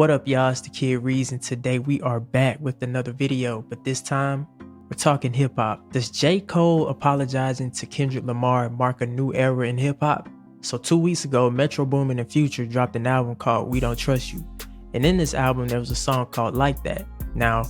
What up, y'all? It's the Kid Ríez, and today we are back with another video, but this time we're talking hip-hop. Does J. Cole apologizing to Kendrick Lamar mark a new era in hip-hop? So 2 weeks ago, Metro Boomin and Future dropped an album called We Don't Trust You, and in this album there was a song called Like That. Now,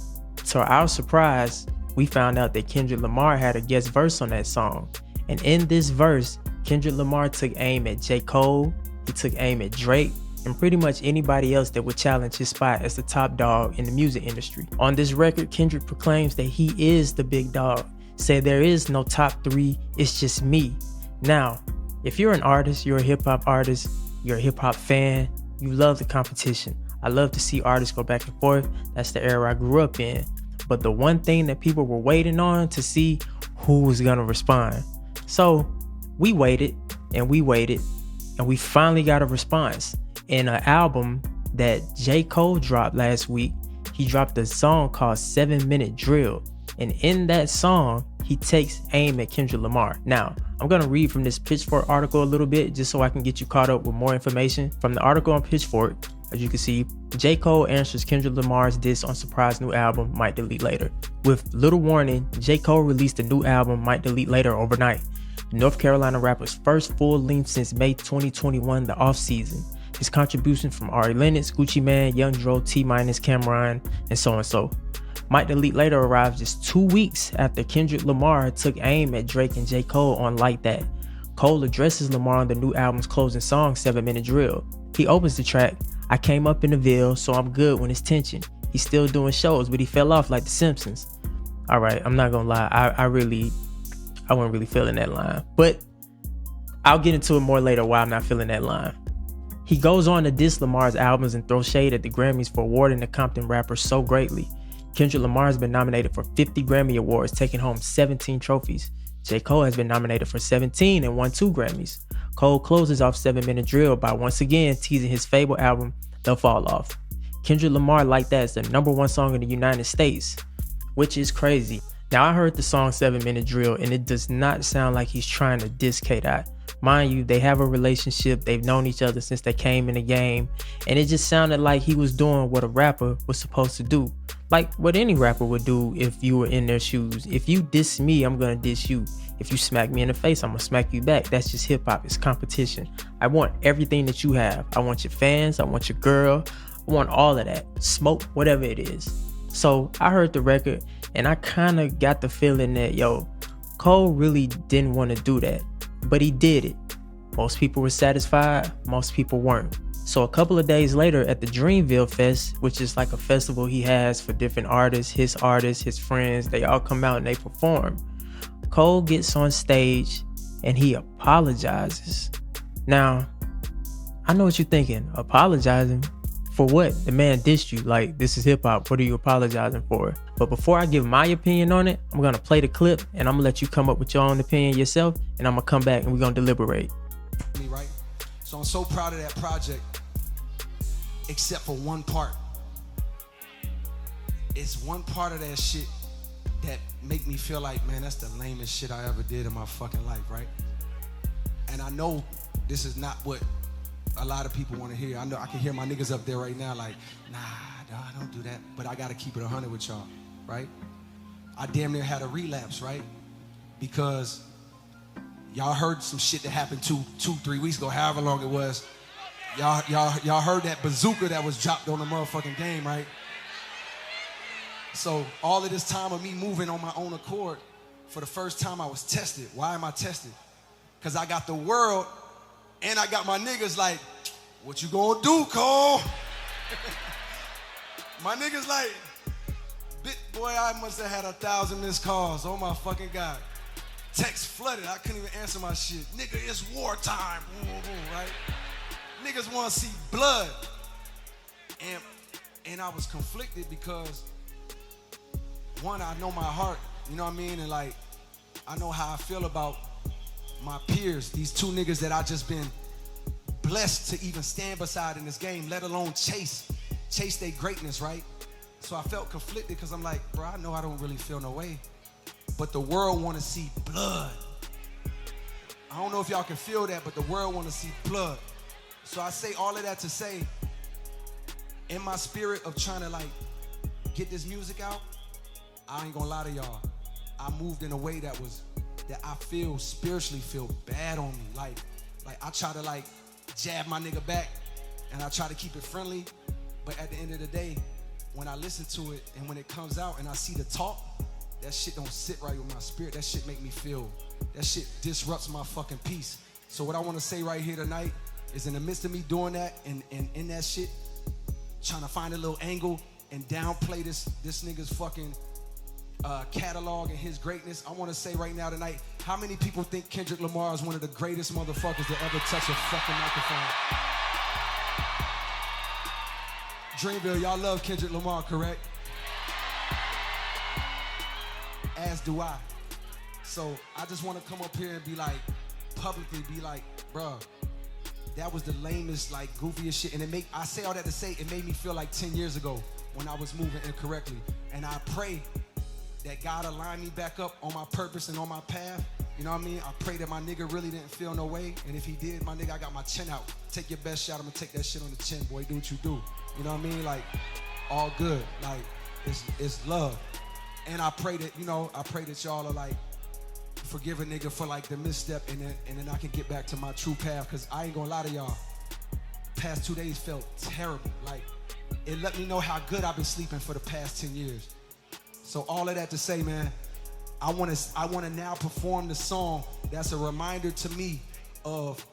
to our surprise, we found out that Kendrick Lamar had a guest verse on that song, and in this verse, Kendrick Lamar took aim at J. Cole, he took aim at Drake, and pretty much anybody else that would challenge his spot as the top dog in the music industry. On this record, Kendrick proclaims that he is the big dog, said there is no top three, it's just me. Now, if you're an artist, you're a hip-hop artist, you're a hip-hop fan, you love the competition. I love to see artists go back and forth. That's the era I grew up in. But the one thing that people were waiting on to see who was gonna respond. So we waited and we waited and we finally got a response. In an album that J. Cole dropped last week, he dropped a song called 7 Minute Drill. And in that song, he takes aim at Kendrick Lamar. Now, I'm gonna read from this Pitchfork article a little bit just so I can get you caught up with more information. From the article on Pitchfork, as you can see, J. Cole answers Kendrick Lamar's diss on surprise new album, Might Delete Later. With little warning, J. Cole released a new album, Might Delete Later, overnight. The North Carolina rapper's first full length since May 2021, the off season. His contribution from Ari Lennox, Gucci Mane, Young Dro, T-, Cameron, and so and so. Might Delete Later arrives just 2 weeks after Kendrick Lamar took aim at Drake and J. Cole on Like That. Cole addresses Lamar on the new album's closing song, 7 Minute Drill. He opens the track, I came up in the Ville, so I'm good when it's tension. He's still doing shows, but he fell off like The Simpsons. Alright, I'm not gonna lie, I wasn't really feeling that line. But I'll get into it more later why I'm not feeling that line. He goes on to diss Lamar's albums and throw shade at the Grammys for awarding the Compton rapper so greatly. Kendrick Lamar has been nominated for 50 Grammy Awards, taking home 17 trophies. J. Cole has been nominated for 17 and won 2 Grammys. Cole closes off 7 Minute Drill by once again teasing his fabled album, The Fall Off. Kendrick Lamar Like That is the #1 song in the United States, which is crazy. Now, I heard the song 7 Minute Drill and it does not sound like he's trying to diss K-Dot. Mind you, they have a relationship, they've known each other since they came in the game, and it just sounded like he was doing what a rapper was supposed to do. Like what any rapper would do if you were in their shoes. If you diss me, I'm gonna diss you. If you smack me in the face, I'm gonna smack you back. That's just hip hop, it's competition. I want everything that you have. I want your fans, I want your girl, I want all of that. Smoke, whatever it is. So I heard the record and I kinda got the feeling that, Cole really didn't wanna do that. But he did it. Most people were satisfied, most people weren't. So a couple of days later at the Dreamville Fest, which is like a festival he has for different artists, his friends, they all come out and they perform. Cole gets on stage and he apologizes. Now, I know what you're thinking, apologizing? For what? The man dissed you, like this is hip hop, what are you apologizing for? But before I give my opinion on it, I'm gonna play the clip and I'm gonna let you come up with your own opinion yourself, and I'm gonna come back and we're gonna deliberate. Right? So I'm so proud of that project, except for one part. It's one part of that shit that make me feel like, man, that's the lamest shit I ever did in my fucking life, right? And I know this is not what a lot of people want to hear. I know I can hear my niggas up there right now like, nah, don't do that. But I gotta keep it 100 with y'all, right? I damn near had a relapse, right? Because y'all heard some shit that happened 3 weeks ago, however long it was. Y'all heard that bazooka that was dropped on the motherfucking game, right? So all of this time of me moving on my own accord, for the first time I was tested. Why am I tested? Because I got the world and I got my niggas like, what you gonna do, Cole? My niggas like, boy, I must have had 1,000 missed calls. Oh my fucking God. Text flooded, I couldn't even answer my shit. Nigga, it's wartime, right? Niggas wanna see blood. And I was conflicted because, one, I know my heart, you know what I mean? And like, I know how I feel about my peers, these 2 niggas that I just been blessed to even stand beside in this game, let alone chase their greatness, right? So I felt conflicted because I'm like, bro, I know I don't really feel no way, but the world want to see blood. I don't know if y'all can feel that, but the world want to see blood. So I say all of that to say, in my spirit of trying to like get this music out, I ain't gonna lie to y'all, I moved in a way that I feel spiritually feel bad on me. Like I try to like jab my nigga back and I try to keep it friendly, but at the end of the day, when I listen to it and when it comes out and I see the talk, that shit don't sit right with my spirit. That shit make me feel, that shit disrupts my fucking peace. So what I wanna say right here tonight is, in the midst of me doing that and in that shit, trying to find a little angle and downplay this nigga's fucking catalog and his greatness, I want to say right now tonight, how many people think Kendrick Lamar is one of the greatest motherfuckers to ever touch a fucking microphone? Dreamville, y'all love Kendrick Lamar, correct? As do I. So I just want to come up here and be like, publicly be like, bruh, that was the lamest, like goofiest shit. And I say all that to say, it made me feel like 10 years ago when I was moving incorrectly. And I pray that God align me back up on my purpose and on my path. You know what I mean? I pray that my nigga really didn't feel no way. And if he did, my nigga, I got my chin out. Take your best shot, I'm gonna take that shit on the chin, boy. Do what you do. You know what I mean? Like, all good. Like, it's love. And I pray that, y'all are like, forgive a nigga for like the misstep, and then I can get back to my true path. Cause I ain't gonna lie to y'all, past 2 days felt terrible. Like, it let me know how good I've been sleeping for the past 10 years. So all of that to say, man, I wanna now perform the song that's a reminder to me of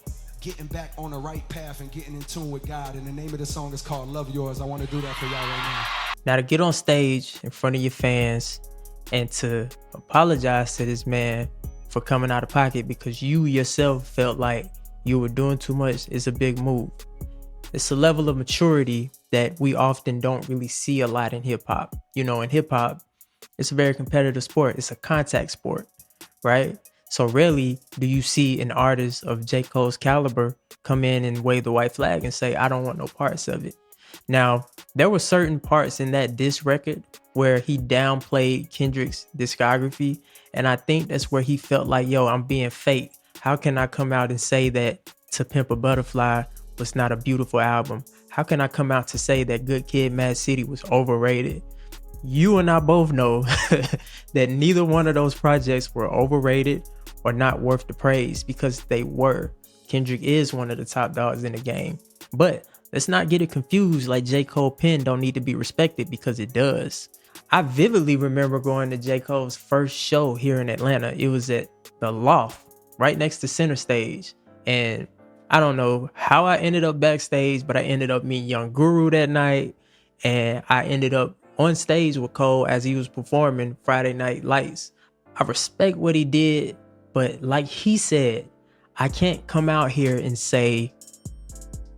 getting back on the right path and getting in tune with God. And the name of the song is called Love Yours. I wanna do that for y'all right now. Now, to get on stage in front of your fans and to apologize to this man for coming out of pocket because you yourself felt like you were doing too much is a big move. It's a level of maturity that we often don't really see a lot in hip hop. You know, in hip hop, it's a very competitive sport. It's a contact sport, right? So rarely do you see an artist of J. Cole's caliber come in and wave the white flag and say, I don't want no parts of it. Now, there were certain parts in that diss record where he downplayed Kendrick's discography. And I think that's where he felt like, yo, I'm being fake. How can I come out and say that To Pimp a Butterfly was not a beautiful album? How can I come out to say that Good Kid, Mad City was overrated? You and I both know that neither one of those projects were overrated or not worth the praise, because they were. Kendrick is one of the top dogs in the game. But let's not get it confused like J. Cole pen don't need to be respected, because it does. I vividly remember going to J. Cole's first show here in Atlanta. It was at the Loft, right next to Center Stage. And I don't know how I ended up backstage, but I ended up meeting Young Guru that night. And I ended up on stage with Cole as he was performing Friday Night Lights. I respect what he did, but like he said, I can't come out here and say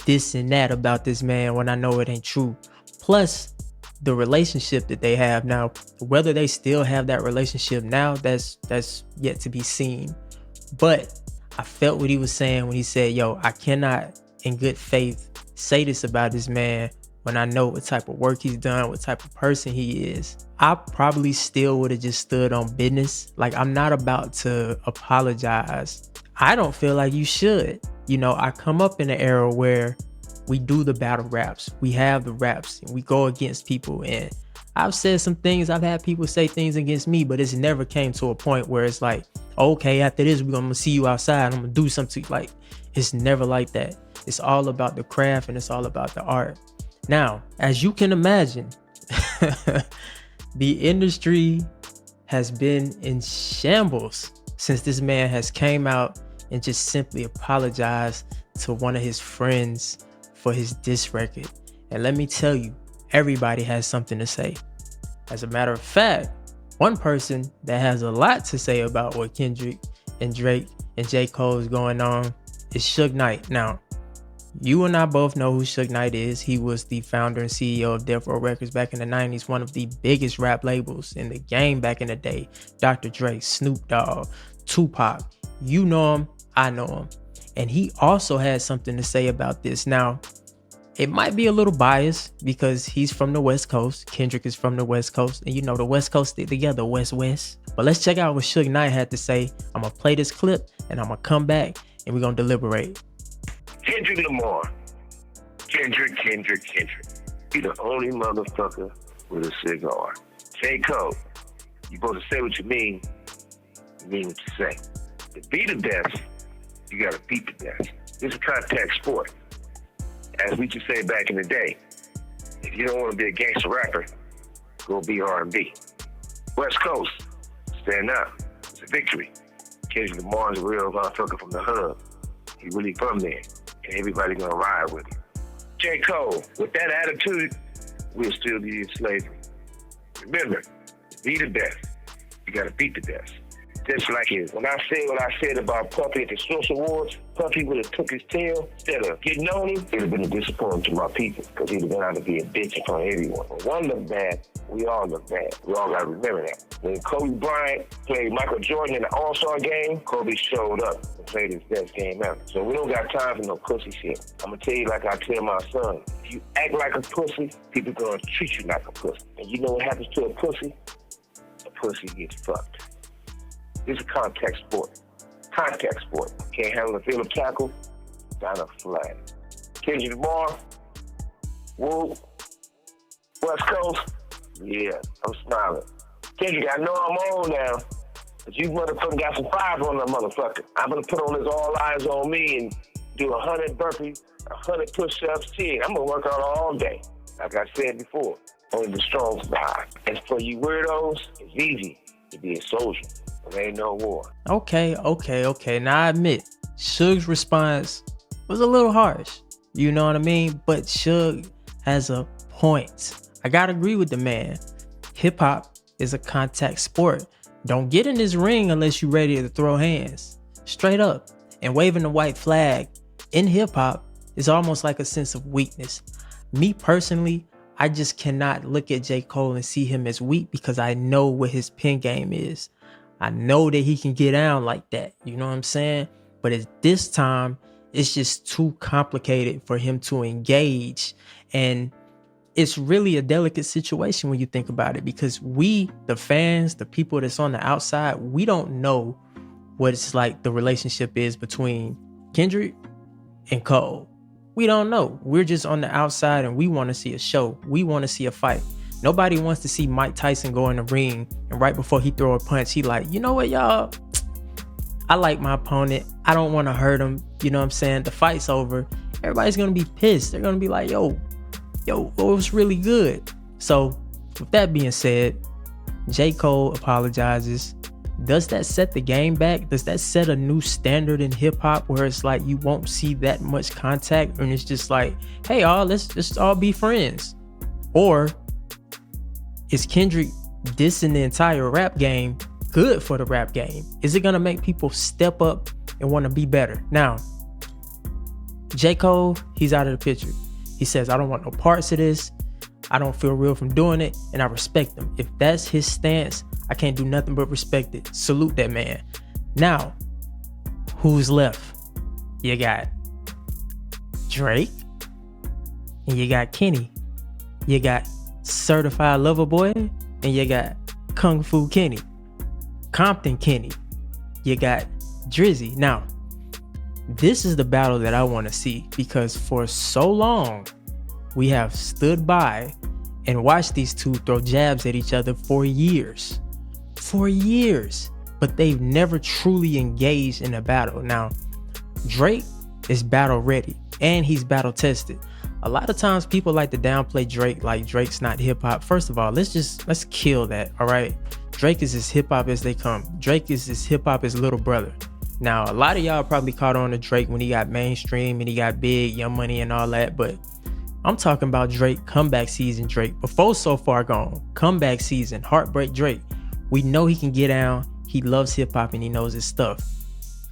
this and that about this man when I know it ain't true. Plus, the relationship that they have now, whether they still have that relationship now, that's yet to be seen. But I felt what he was saying when he said, yo, I cannot in good faith say this about this man when I know what type of work he's done, what type of person he is. I probably still would have just stood on business. Like, I'm not about to apologize. I don't feel like you should. You know, I come up in an era where we do the battle raps. We have the raps and we go against people. And I've said some things, I've had people say things against me, but it's never came to a point where it's like, okay, after this, we're gonna see you outside, I'm gonna do something. Like, it's never like that. It's all about the craft and it's all about the art. Now, as you can imagine, the industry has been in shambles since this man has came out and just simply apologized to one of his friends for his diss record. And let me tell you, everybody has something to say. As a matter of fact, one person that has a lot to say about what Kendrick and Drake and J. Cole is going on is Suge Knight. Now, you and I both know who Suge Knight is. He was the founder and CEO of Death Row Records back in the 90s, one of the biggest rap labels in the game back in the day. Dr. Dre, Snoop Dogg, Tupac, you know him, I know him. And he also had something to say about this. Now, it might be a little biased because he's from the West Coast. Kendrick is from the West Coast. And you know, the West Coast stick together, West. But let's check out what Suge Knight had to say. I'm going to play this clip and I'm going to come back and we're going to deliberate. Kendrick Lamar. Kendrick. He the only motherfucker with a cigar. J.Cole, you supposed to say what you mean what you say. To be the best, you gotta beat the best. This is a contact sport. As we used to say back in the day, if you don't want to be a gangster rapper, go be R&B. West Coast, stand up. It's a victory. Kendrick Lamar is a real motherfucker from the hub. He really from there, and everybody gonna ride with him. J. Cole, with that attitude, we'll still be in slavery. Remember, to be the best, you gotta beat the best. Just like it. When I said what I said about Puffy at the Source Awards, Puffy would have took his tail instead of getting on him. It would have been a disappointment to my people because he'd have been out to be a bitch in front of everyone. When one looked bad, we all look bad. We all got to remember that. When Kobe Bryant played Michael Jordan in the All-Star game, Kobe showed up and played his best game ever. So we don't got time for no pussy shit. I'm going to tell you like I tell my son, if you act like a pussy, people going to treat you like a pussy. And you know what happens to a pussy? A pussy gets fucked. This is a contact sport. Contact sport. Can't handle a field of tackle, down a flag. Kendrick Lamar, woo, West Coast, yeah, I'm smiling. Kendrick, I know I'm on now, but you motherfucker got some fire on that motherfucker. I'm gonna put on this all eyes on me and do 100 burpees, 100 push-ups, 10. I'm gonna work out all day. Like I said before, only the strong survive. And for you weirdos, it's easy to be a soldier. There ain't no war. Okay. Now I admit, Suge's response was a little harsh. You know what I mean? But Suge has a point. I gotta agree with the man. Hip hop is a contact sport. Don't get in this ring unless you're ready to throw hands. Straight up. And waving the white flag in hip hop is almost like a sense of weakness. Me personally, I just cannot look at J. Cole and see him as weak because I know what his pen game is. I know that he can get down like that. You know what I'm saying? But at this time, it's just too complicated for him to engage. And it's really a delicate situation when you think about it, because we, the fans, the people that's on the outside, we don't know what it's like the relationship is between Kendrick and Cole. We don't know. We're just on the outside and we want to see a show. We want to see a fight. Nobody wants to see Mike Tyson go in the ring and right before he throw a punch, he like, you know what, y'all? I like my opponent. I don't want to hurt him. You know what I'm saying? The fight's over. Everybody's going to be pissed. They're going to be like, yo, it was really good. So with that being said, J. Cole apologizes. Does that set the game back? Does that set a new standard in hip hop where it's like you won't see that much contact and it's just like, hey, all let's just all be friends? Or is Kendrick dissing the entire rap game good for the rap game? Is it gonna make people step up and want to be better? Now, J. Cole, he's out of the picture. He says, I don't want no parts of this. I don't feel real from doing it, and I respect him. If that's his stance, I can't do nothing but respect it. Salute that man. Now, who's left? You got Drake, and you got Kenny. You got Certified Lover Boy, and you got Kung Fu Kenny, Compton Kenny. You got Drizzy. Now, this is the battle that I want to see, because for so long we have stood by and watched these two throw jabs at each other for years, but they've never truly engaged in a battle. Now, Drake is battle ready and he's battle tested. A lot of times people like to downplay Drake, like Drake's not hip hop. First of all, let's kill that. All right. Drake is as hip hop as they come. Drake is as hip hop as Little Brother. Now, a lot of y'all probably caught on to Drake when he got mainstream and he got big, Young Money and all that. But I'm talking about Drake, comeback season Drake. Before So Far Gone, comeback season, Heartbreak Drake. We know he can get down. He loves hip hop and he knows his stuff.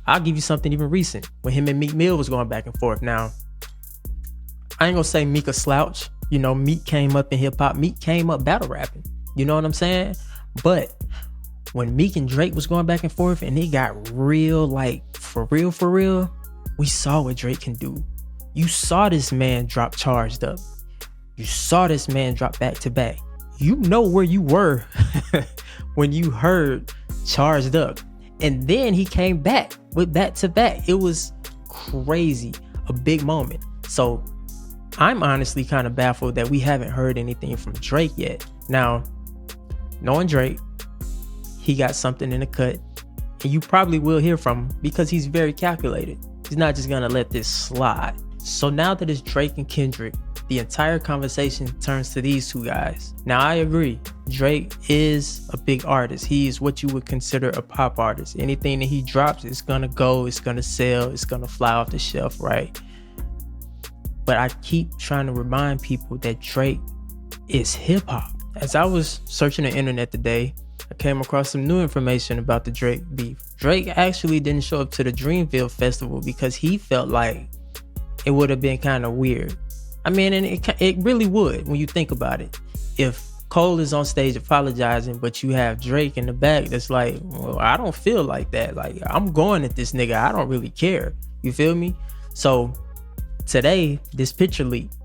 I'll give you something even recent when him and Meek Mill was going back and forth. Now, I ain't gonna say Meek a slouch. You know, Meek came up in hip hop. Meek came up battle rapping. You know what I'm saying? But when Meek and Drake was going back and forth and it got real, like for real, we saw what Drake can do. You saw this man drop Charged Up. You saw this man drop Back to Back. You know where you were when you heard Charged Up. And then he came back with Back to Back. It was crazy. A big moment. So I'm honestly kind of baffled that we haven't heard anything from Drake yet. Now, knowing Drake, he got something in the cut, and you probably will hear from him because he's very calculated. He's not just gonna let this slide. So now that it's Drake and Kendrick, the entire conversation turns to these two guys. Now, I agree, Drake is a big artist. He is what you would consider a pop artist. Anything that he drops is gonna go, it's gonna sell, it's gonna fly off the shelf, right? But I keep trying to remind people that Drake is hip hop. As I was searching the internet today, I came across some new information about the Drake beef. Drake actually didn't show up to the Dreamville festival because he felt like it would have been kind of weird. I mean, and it really would when you think about it. If Cole is on stage apologizing, but you have Drake in the back that's like, well, I don't feel like that. Like, I'm going at this nigga. I don't really care. You feel me? So today, this picture leaked,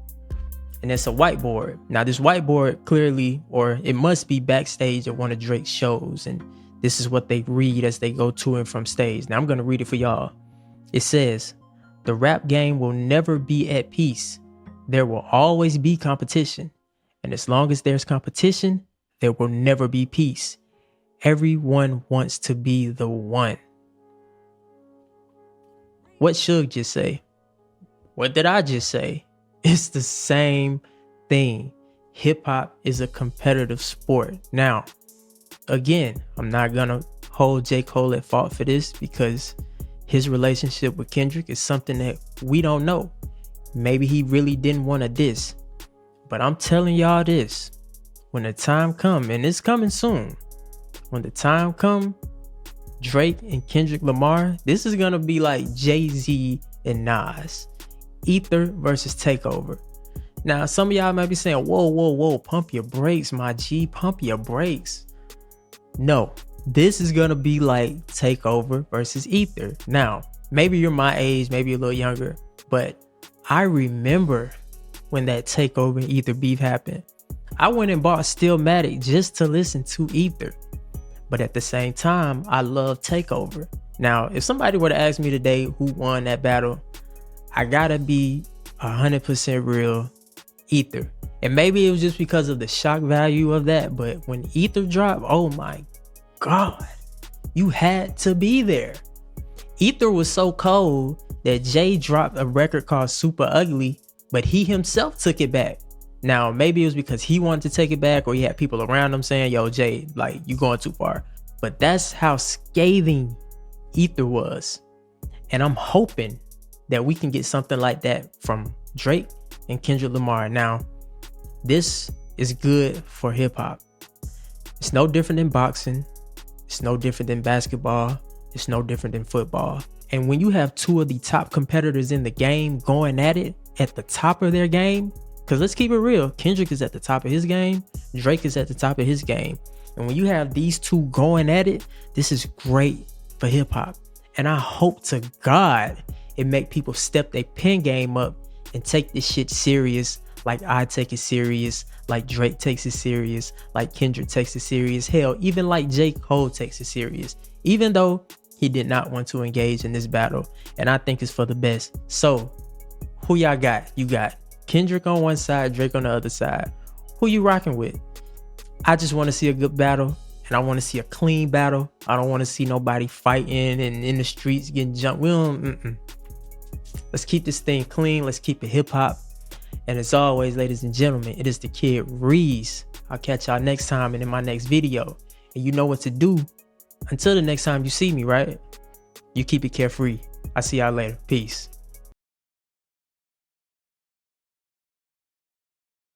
and it's a whiteboard. Now, this whiteboard clearly, or it must be backstage at one of Drake's shows, and this is what they read as they go to and from stage. Now, I'm going to read it for y'all. It says, "The rap game will never be at peace. There will always be competition. And as long as there's competition, there will never be peace. Everyone wants to be the one." What Suge just say? What did I just say? It's the same thing. Hip hop is a competitive sport. Now, again, I'm not gonna hold J. Cole at fault for this because his relationship with Kendrick is something that we don't know. Maybe he really didn't want to diss. But I'm telling y'all this, when the time come, and it's coming soon, when the time come, Drake and Kendrick Lamar, this is gonna be like Jay-Z and Nas. Ether versus Takeover. Now, some of y'all might be saying, whoa, pump your brakes, my G, pump your brakes. No, this is gonna be like Takeover versus Ether. Now, maybe you're my age, maybe a little younger, but I remember when that Takeover and Ether beef happened. I went and bought Stillmatic just to listen to Ether. But at the same time, I love Takeover. Now, if somebody were to ask me today who won that battle, I gotta be 100% real, Ether. And maybe it was just because of the shock value of that, but when Ether dropped, oh my God, you had to be there. Ether was so cold that Jay dropped a record called Super Ugly, but he himself took it back. Now, maybe it was because he wanted to take it back, or he had people around him saying, yo, Jay, like, you going too far. But that's how scathing Ether was. And I'm hoping that we can get something like that from Drake and Kendrick Lamar. Now, this is good for hip hop. It's no different than boxing. It's no different than basketball. It's no different than football. And when you have two of the top competitors in the game going at it at the top of their game, because let's keep it real, Kendrick is at the top of his game, Drake is at the top of his game. And when you have these two going at it, this is great for hip hop. And I hope to God it make people step their pen game up and take this shit serious, like I take it serious, like Drake takes it serious, like Kendrick takes it serious, hell, even like J. Cole takes it serious, even though he did not want to engage in this battle. And I think it's for the best. So who y'all got? You got Kendrick on one side, Drake on the other side. Who you rocking with? I just want to see a good battle, and I want to see a clean battle. I don't want to see nobody fighting and in the streets getting jumped. We don't. Let's keep this thing clean. Let's keep it hip hop. And as always, ladies and gentlemen, it is the kid Ríez. I'll catch y'all next time and in my next video. And you know what to do. Until the next time you see me, right? You keep it carefree. I'll see y'all later. Peace.